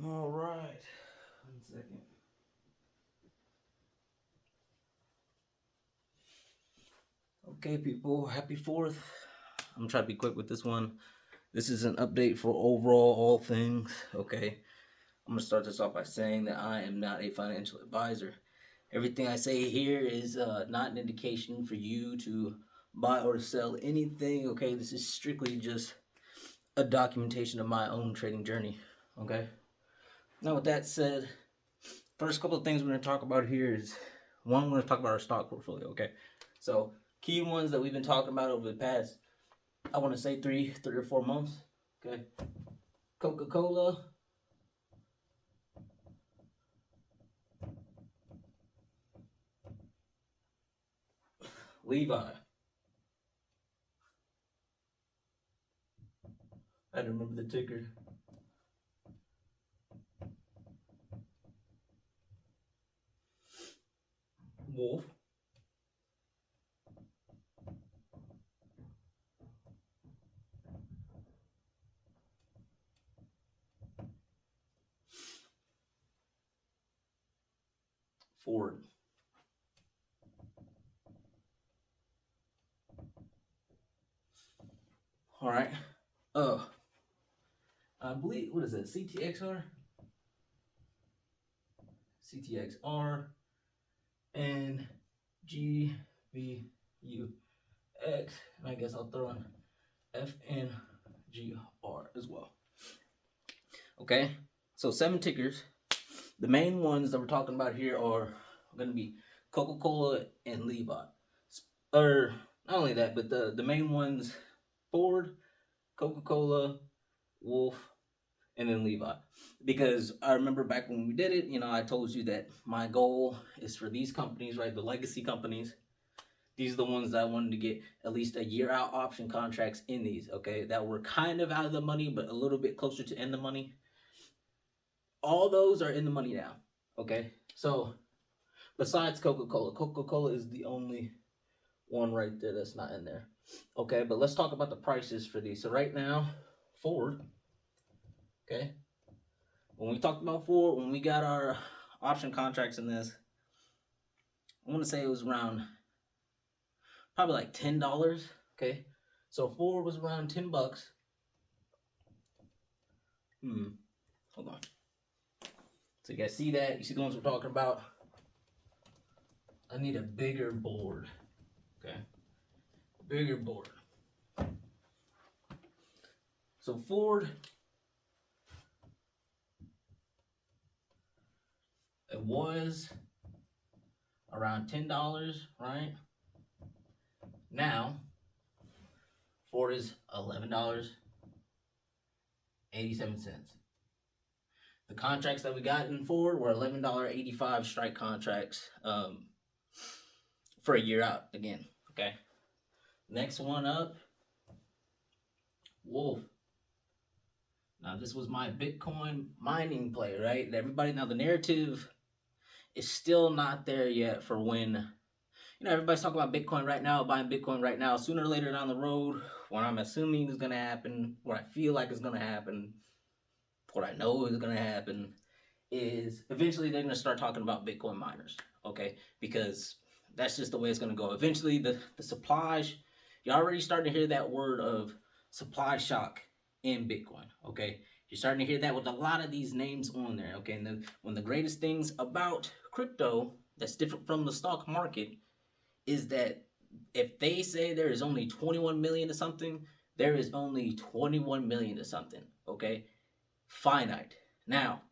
All right. 1 second. Okay, people. Happy 4th. I'm gonna try to be quick with this one. This is an update for overall all things. Okay. I'm gonna start this off by saying that I am not a financial advisor. Everything I say here is not an indication for you to buy or sell anything. Okay. This is strictly just a documentation of my own trading journey. Okay. Now, with that said, first couple of things we're going to talk about here is one, we're going to talk about our stock portfolio. Okay, so key ones that we've been talking about over the past, I want to say three or 4 months. Okay, Coca-Cola, Levi. I don't remember the ticker. Wulf. Ford. All right. I believe, what is it? Ctxr. Ctxr and GVUX. And I guess I'll throw in FNGR as well. Okay, so 7 tickers. The main ones that we're talking about here are going to be Coca-Cola and Levi. Or not only that, but the main ones: Ford, Coca-Cola, Wulf, and then Levi. Because I remember back when we did it, I told you that my goal is for these companies, right, the legacy companies. These are the ones that I wanted to get at least a year out option contracts in these, okay, that were kind of out of the money, but a little bit closer to in the money. All those are in the money now, okay? So besides Coca-Cola, Coca-Cola is the only one right there that's not in there. Okay, but let's talk about the prices for these. So right now, Ford, okay, when we talked about Ford, when we got our option contracts in this, I want to say it was around probably like $10, okay? So Ford was around $10. Hold on. So you guys see that? You see the ones we're talking about? I need a bigger board, okay? Bigger board. So Ford, it was around $10, right? Now, Ford is $11.87. The contracts that we got in Ford were $11.85 strike contracts for a year out again, okay? Next one up, Wulf. Now, this was my Bitcoin mining play, right? Everybody, now the narrative is still not there yet for when, everybody's talking about Bitcoin right now, buying Bitcoin right now. Sooner or later down the road, what I'm assuming is going to happen, what I feel like is going to happen, what I know is going to happen, is eventually they're going to start talking about Bitcoin miners, okay? Because that's just the way it's going to go. Eventually, the supply, you're already starting to hear that word of supply shock in Bitcoin, okay? You're starting to hear that with a lot of these names on there, okay? And one of the greatest things about crypto that's different from the stock market is that if they say there is only 21 million to something, there is only 21 million to something, okay? Finite. Now,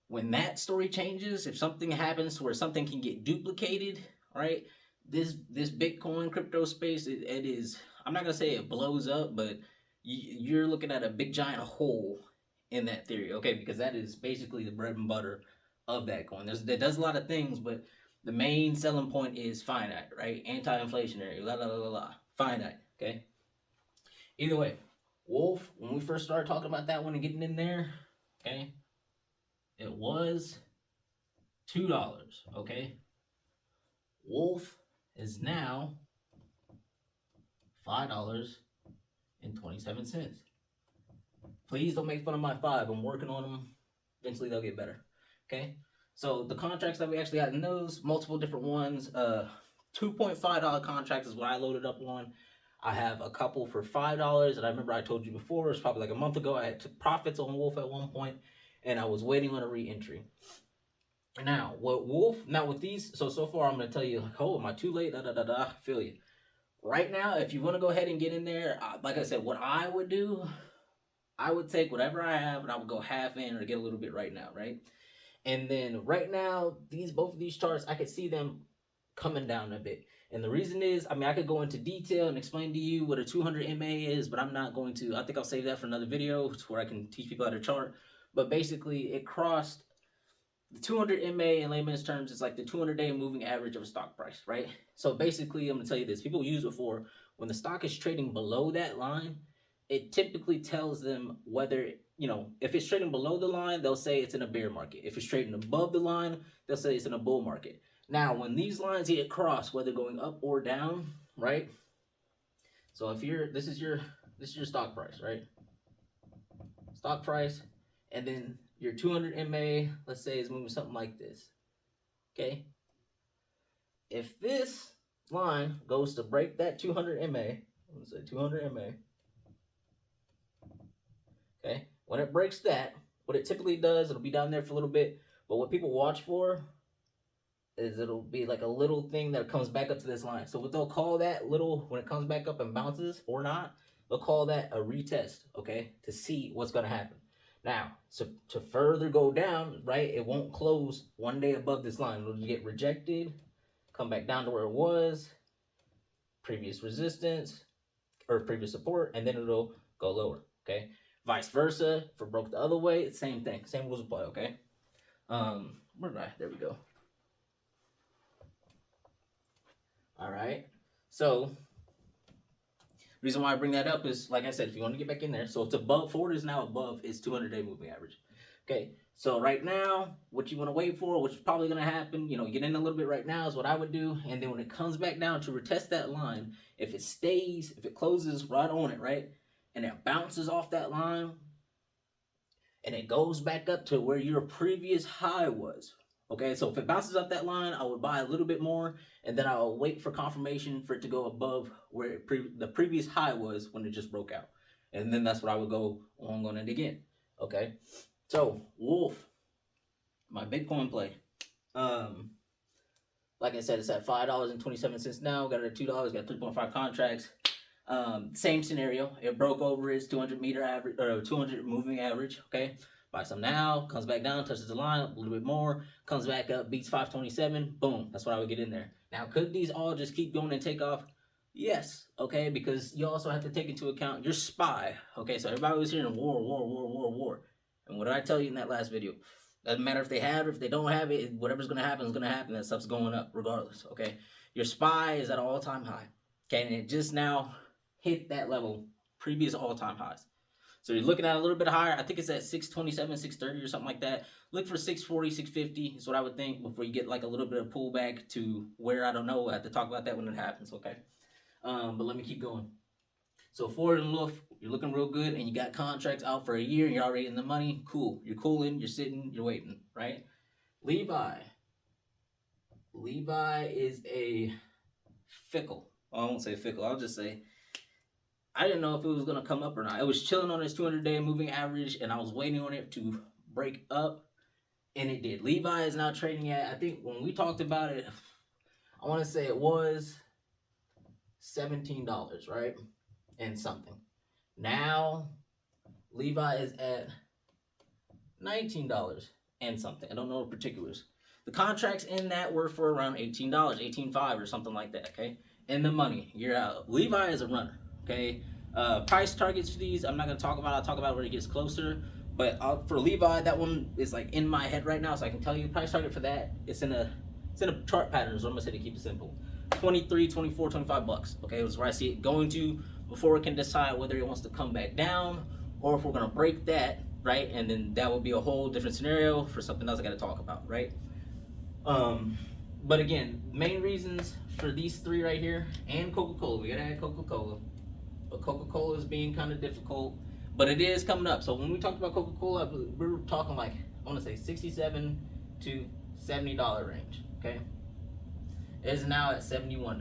when that story changes, if something happens where something can get duplicated, right? This Bitcoin crypto space, it is, I'm not gonna say it blows up, but you're looking at a big giant hole in that theory, okay? Because that is basically the bread and butter of that coin. It does a lot of things, but the main selling point is finite, right? Anti-inflationary, la la la la la, finite, okay? Either way, Wulf, when we first started talking about that one and getting in there, okay, it was $2, okay? Wulf is now $5.27. Please don't make fun of my 5. I'm working on them. Eventually they'll get better. Okay. So the contracts that we actually got in those, multiple different ones. $2.5 contracts is what I loaded up on. I have a couple for $5, and I remember I told you before, it's probably like a month ago, I had took profits on Wulf at one point, and I was waiting on a re-entry. Now, what Wulf, now with these, so far I'm going to tell you, like, oh, am I too late? Feel you. Right now, if you want to go ahead and get in there, like I said, what I would do, I would take whatever I have and I would go half in or get a little bit right now, right? And then right now, both of these charts, I could see them coming down a bit. And the reason is, I mean, I could go into detail and explain to you what a 200 MA is, but I'm not going to. I think I'll save that for another video where I can teach people how to chart. But basically, it crossed the 200 MA in layman's terms is like the 200-day moving average of a stock price, right? So basically, I'm going to tell you this. People use it for when the stock is trading below that line, it typically tells them whether, if it's trading below the line, they'll say it's in a bear market. If it's trading above the line, they'll say it's in a bull market. Now, when these lines get crossed, whether going up or down, right? So if this is your stock price, right? Stock price, and then your 200 MA, let's say, is moving something like this. Okay? If this line goes to break that 200 MA, let's say 200 MA, okay? When it breaks that, what it typically does, it'll be down there for a little bit, but what people watch for is it'll be like a little thing that comes back up to this line. So what they'll call that little, when it comes back up and bounces or not, they'll call that a retest, okay? To see what's gonna happen. Now, to further go down, right, it won't close one day above this line. It'll get rejected, come back down to where it was, previous resistance, or previous support, and then it'll go lower, okay? Vice versa, if it broke the other way, same thing, same rules apply, okay? Where did I? There we go. All right. So, reason why I bring that up is, like I said, if you want to get back in there, so it's above, forward is now above its 200-day moving average. Okay. So right now, what you want to wait for, which is probably going to happen, get in a little bit right now is what I would do. And then when it comes back down to retest that line, if it closes right on it, right, and it bounces off that line, and it goes back up to where your previous high was. Okay, so if it bounces up that line, I would buy a little bit more, and then I'll wait for confirmation for it to go above where the previous high was when it just broke out. And then that's what I would go long on it again. Okay, so Wulf, my Bitcoin play. Like I said, it's at $5.27 now. Got it at $2. Got 3.5 contracts. Same scenario. It broke over its 200-meter average or 200 moving average. Okay, buy some now. Comes back down, touches the line a little bit more. Comes back up, beats 527. Boom. That's what I would get in there. Now, could these all just keep going and take off? Yes. Okay, because you also have to take into account your SPY. Okay, so everybody was hearing war. And what did I tell you in that last video? Doesn't matter if they have it, if they don't have it. Whatever's gonna happen is gonna happen. That stuff's going up regardless. Okay, your SPY is at an all-time high. Okay, and it just now hit that level, previous all-time highs. So you're looking at a little bit higher. I think it's at 627, 630 or something like that. Look for 640, 650 is what I would think before you get like a little bit of pullback to where, I don't know. I have to talk about that when it happens, okay? But let me keep going. So Ford and Wulf, you're looking real good, and you got contracts out for a year, and you're already in the money. Cool. You're cooling, you're sitting, you're waiting, right? Levi is a fickle. Well, I won't say fickle. I'll just say I didn't know if it was going to come up or not. It was chilling on its 200-day moving average, and I was waiting on it to break up, and it did. Levi is now trading at, I think when we talked about it, I want to say it was $17, right? And something. Now, Levi is at $19 and something. I don't know the particulars. The contracts in that were for around $18, $18.5 or something like that, okay? In the money, you're out. Levi is a runner, okay? Price targets for these, I'm not going to talk about. I'll talk about when it gets closer. But for Levi, that one is like in my head right now, so I can tell you price target for that. It's in a chart pattern, so I'm going to say to keep it simple. 23, 24, 25 bucks. Okay, that's where I see it going to before it can decide whether it wants to come back down or if we're going to break that, right? And then that will be a whole different scenario for something else I got to talk about, right? But again, main reasons for these three right here and Coca-Cola. We got to add Coca-Cola. But Coca-Cola is being kind of difficult, but it is coming up. So when we talked about Coca-Cola, we were talking like, I want to say $67 to $70 range. Okay, it is now at $71.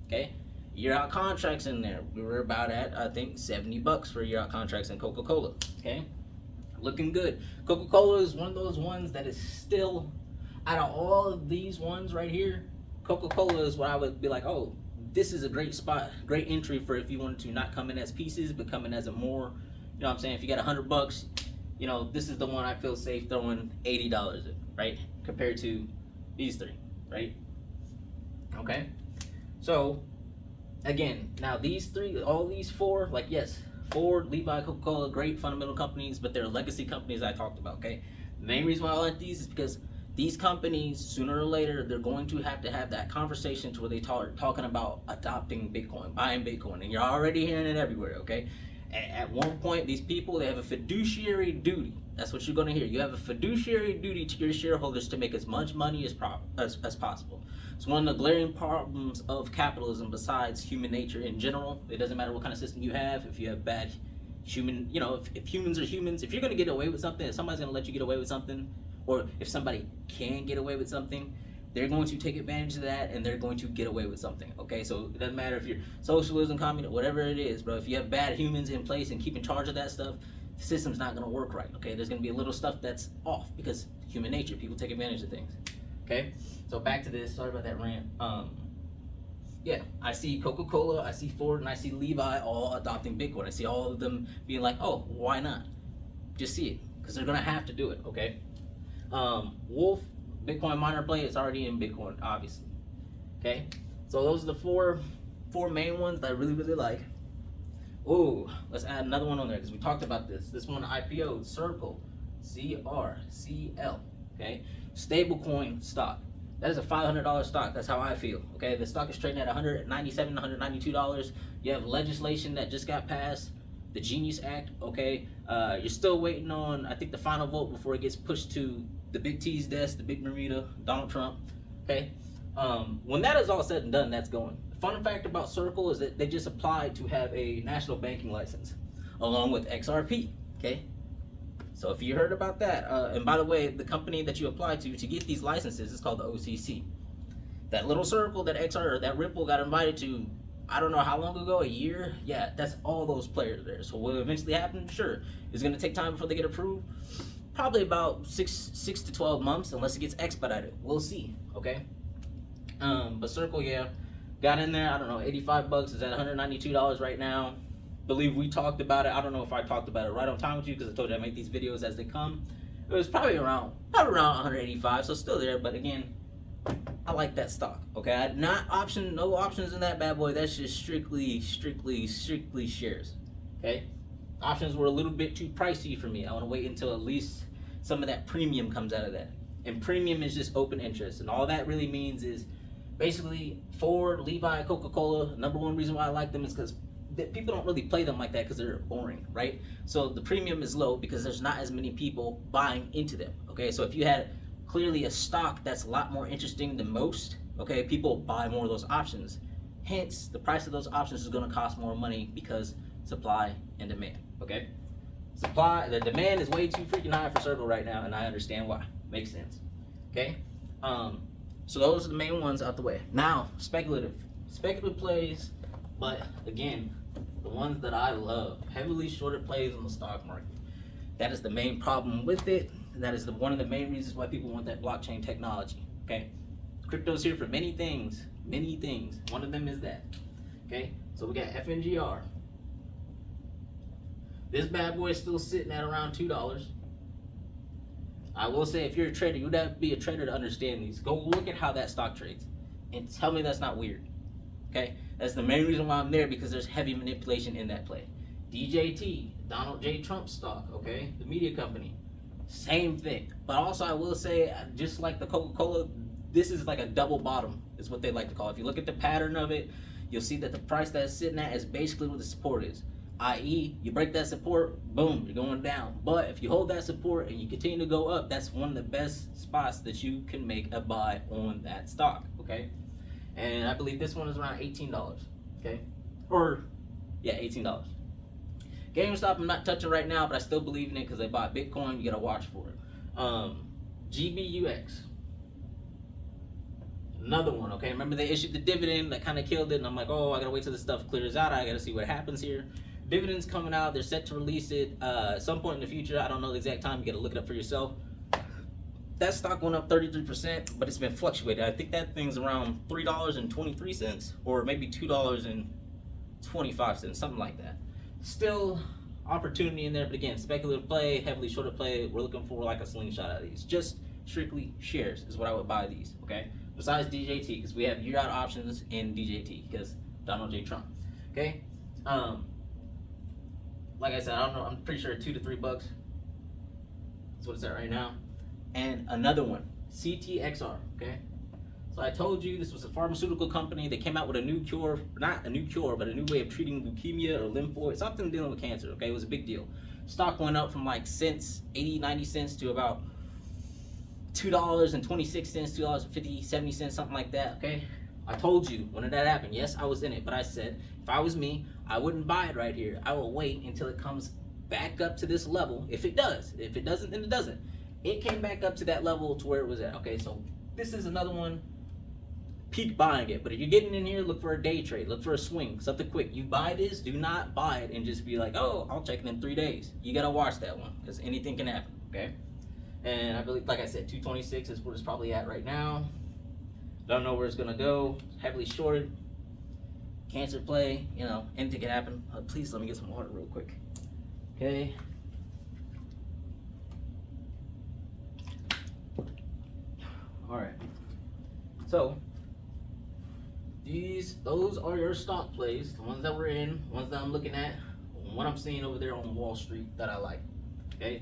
Okay, year out contracts in there. We were about at, I think, $70 for year out contracts in Coca-Cola. Okay, looking good. Coca-Cola is one of those ones that is still, out of all of these ones right here, Coca-Cola is what I would be like, oh, this is a great spot, great entry for if you wanted to not come in as pieces, but come in as a more, you know what I'm saying, if you got $100, you know, this is the one I feel safe throwing $80 in, right? Compared to these three, right? Okay. So, again, now these three, all these four, like, yes, Ford, Levi, Coca-Cola, great fundamental companies, but they're legacy companies I talked about, okay? The main reason why I like these is because these companies, sooner or later, they're going to have that conversation to where they talking about adopting Bitcoin, buying Bitcoin, and you're already hearing it everywhere, okay? At one point, these people, they have a fiduciary duty. That's what you're going to hear. You have a fiduciary duty to your shareholders to make as much money as possible. It's one of the glaring problems of capitalism besides human nature in general. It doesn't matter what kind of system you have. If you have bad human, you know, if humans are humans, if you're going to get away with something, if somebody's going to let you get away with something, or if somebody can get away with something, they're going to take advantage of that and they're going to get away with something, okay? So it doesn't matter if you're socialism, communism, whatever it is, bro. If you have bad humans in place and keep in charge of that stuff, the system's not going to work right, okay? There's going to be a little stuff that's off because human nature, people take advantage of things, okay? So back to this, sorry about that rant. Yeah, I see Coca-Cola, I see Ford, and I see Levi all adopting Bitcoin. I see all of them being like, oh, why not? Just see it, because they're going to have to do it, okay? Wulf, Bitcoin miner play, it's already in Bitcoin, obviously. Okay, so those are the four main ones that I really like. Ooh, let's add another one on there because we talked about this. This one IPO, Circle, CRCL. Okay, stablecoin stock. That is a $500 stock. That's how I feel. Okay, the stock is trading at $197, $192. You have legislation that just got passed, the Genius Act. Okay, you're still waiting on, I think, the final vote before it gets pushed to the Big T's desk, the Big Bermuda, Donald Trump. Okay, when that is all said and done, that's going. The fun fact about Circle is that they just applied to have a national banking license along with XRP. Okay, so if you heard about that, and by the way, the company that you apply to get these licenses is called the OCC. That little circle that Ctxr or that Ripple got invited to, I don't know how long ago, a year? Yeah, that's all those players there. So will it eventually happen? Sure. It's going to take time before they get approved. Probably about 6 to 12 months, unless it gets expedited. We'll see, okay? But Circle, yeah, got in there. I don't know, $85 is at $192 right now. Believe we talked about it. I don't know if I talked about it right on time with you because I told you I make these videos as they come. It was probably around 185, so still there. But again, I like that stock. Okay, no options in that bad boy. That's just strictly shares. Okay. Options were a little bit too pricey for me. I want to wait until at least some of that premium comes out of that. And premium is just open interest. And all that really means is basically Ford, Levi, Coca-Cola. Number one reason why I like them is because people don't really play them like that because they're boring, right? So the premium is low because there's not as many people buying into them. Okay, so if you had clearly a stock that's a lot more interesting than most, okay, people buy more of those options. Hence, the price of those options is going to cost more money because supply and demand. Okay, the demand is way too freaking high for Circle right now, and I understand why. Makes sense. Okay, so those are the main ones out the way. Now, speculative plays, but again, the ones that I love, heavily shorted plays on the stock market. That is the main problem with it, and that is one of the main reasons why people want that blockchain technology. Okay, crypto's here for many things. One of them is that. Okay, so we got FNGR. This bad boy is still sitting at around $2. I will say, if you're a trader, you would have to be a trader to understand these. Go look at how that stock trades and tell me that's not weird. Okay, that's the main reason why I'm there, because there's heavy manipulation in that play. DJT, Donald J. Trump stock, okay, the media company, same thing. But also I will say, just like the Coca-Cola, this is like a double bottom, is what they like to call it. If you look at the pattern of it, you'll see that the price that it's sitting at is basically what the support is. I.e., you break that support, boom, you're going down. But if you hold that support and you continue to go up, that's one of the best spots that you can make a buy on that stock, okay? And I believe this one is around $18, okay? Or, yeah, $18. GameStop, I'm not touching right now, but I still believe in it because they bought Bitcoin. You gotta watch for it. GBUX, another one. Okay, remember they issued the dividend that kind of killed it, and I'm like, oh, I gotta wait till this stuff clears out. I gotta see what happens here. Dividends coming out. They're set to release it at some point in the future. I don't know the exact time. You gotta look it up for yourself. That stock went up 33%, but it's been fluctuating. I think that thing's around $3.23 or maybe $2.25, something like that. Still opportunity in there, but again, speculative play, heavily shorted play. We're looking for like a slingshot out of these. Just strictly shares is what I would buy these, okay? Besides DJT, because we have year-out options in DJT, because Donald J. Trump, okay? Like I said, I don't know, I'm pretty sure $2 to $3. That's what it's at right now. And another one, Ctxr, okay? So I told you this was a pharmaceutical company. They came out with a new cure, not a new cure, but a new way of treating leukemia or lymphoid, something dealing with cancer, okay? It was a big deal. Stock went up from like cents, 80, 90 cents to about $2.26, $2.50, 70 cents, something like that, okay? I told you when that happened, yes, I was in it, but I said, if I was me, I wouldn't buy it right here. I will wait until it comes back up to this level, if it does. If it doesn't, then it doesn't. It came back up to that level to where it was at, okay? So this is another one, peak buying it. But if you're getting in here, look for a day trade, look for a swing, something quick. You buy this, do not buy it and just be like, oh, I'll check it in 3 days. You gotta watch that one, because anything can happen, okay? And I believe, like I said, 226 is where it's probably at right now. Don't know where it's gonna go. Heavily shorted. Cancer play, you know, anything can happen. Please let me get some water real quick. Okay. All right. So those are your stock plays, the ones that we're in, ones that I'm looking at, what I'm seeing over there on Wall Street that I like. Okay.